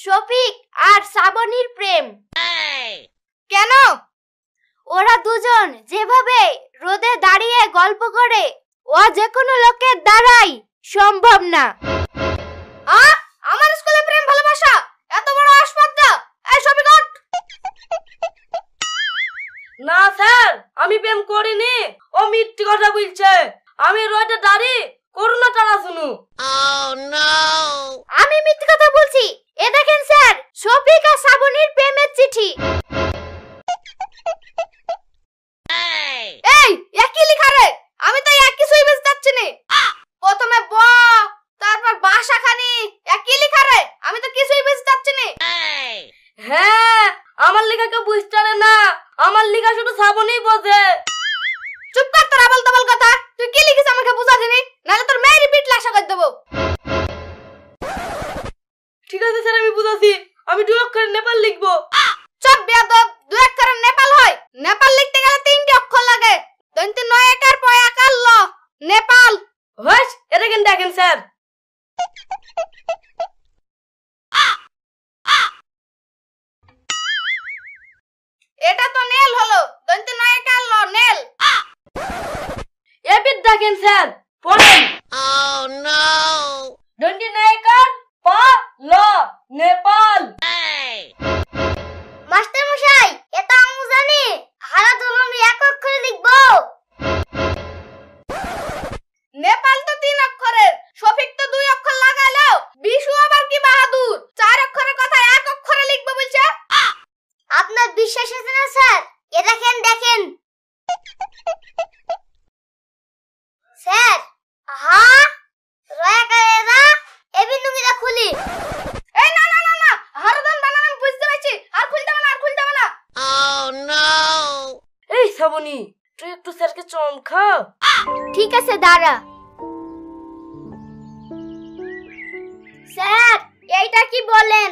শফিক আর শ্রাবণীর প্রেম। কেন? ওরা দুজন যেভাবে রোদে দাঁড়িয়ে গল্প করে ও যে কোনো লোকের দ্বারাই সম্ভব না। আমার স্কুলে প্রেম ভালোবাসা এত বড় আসপদ্দা? এই শফিক ওঠ। না স্যার, আমি প্রেম করিনি, ও মিথ্যে কথা বলছে। আমি রোদে দাঁড়িয়ে করুণা তারা শুনু। আমি মিথ্যে কথা বলছি? এ দেখেন স্যার, শফিক আর শ্রাবণীর প্রেমের চিঠি। এই একই লেখা রে, আমি তো এক কিছুই বুঝতে পারছি না। প্রথমে ব, তারপর বাসাখানি, একই লেখা রে, আমি তো কিছুই বুঝতে পারছি না। হ্যাঁ, আমার লেখাকে বুঝতে পারে না, আমার লেখা শুধু শ্রাবণী বোঝে। চুপ কর, তোর আবল তাবল কথা। তুই কি লিখিস আমাকে বুঝা দিনি, নালে তোর মেয়ে রিপিট লাশা করে দেব। ঠিক আছে স্যার, আমি বুঝাছি। আমি 2 অক্ষরে নেপাল লিখবো। চুপ বেয়াদব, 2 অক্ষরে নেপাল হয়? নেপাল লিখতে গেলে 3টি অক্ষর লাগে। দন্তি 9 একার পয় আকার ল, নেপাল। হ্যাঁ, এটা কেন দেখেন স্যার। এটা তো নেল হলো, দন্তি 9 একার ল, নেল। এবিট দেখেন স্যার, পড়েন। দন্তি নায়কার পা ল, নেপাল। মাস্টার মশাই, এটা আমি জানি। হারা ধরুন এক অক্ষরে লিখবো। নেপাল তো 3 অক্ষরের, শফিক তো 2 অক্ষর লাগাইলো। বিশু আবার কি বাহাদুর, 4 অক্ষরের কথা 1 অক্ষরে লিখবো বলছে। আপনার বিশ্বাস আছে না স্যার? এ দেখেন দেখেন স্যার। হ্যাঁ, রয়াকারেরা এবি নুমিরা খুলি। এই না না না না, হারদন বানান বুঝতে পারছি, আর খুলতে হবে না, আর খুলতে হবে না। এই শ্রাবণী, তুই একটু স্যারকে চমকা। ঠিক আছে, দাঁড়া। স্যার, এইটা কি বলেন?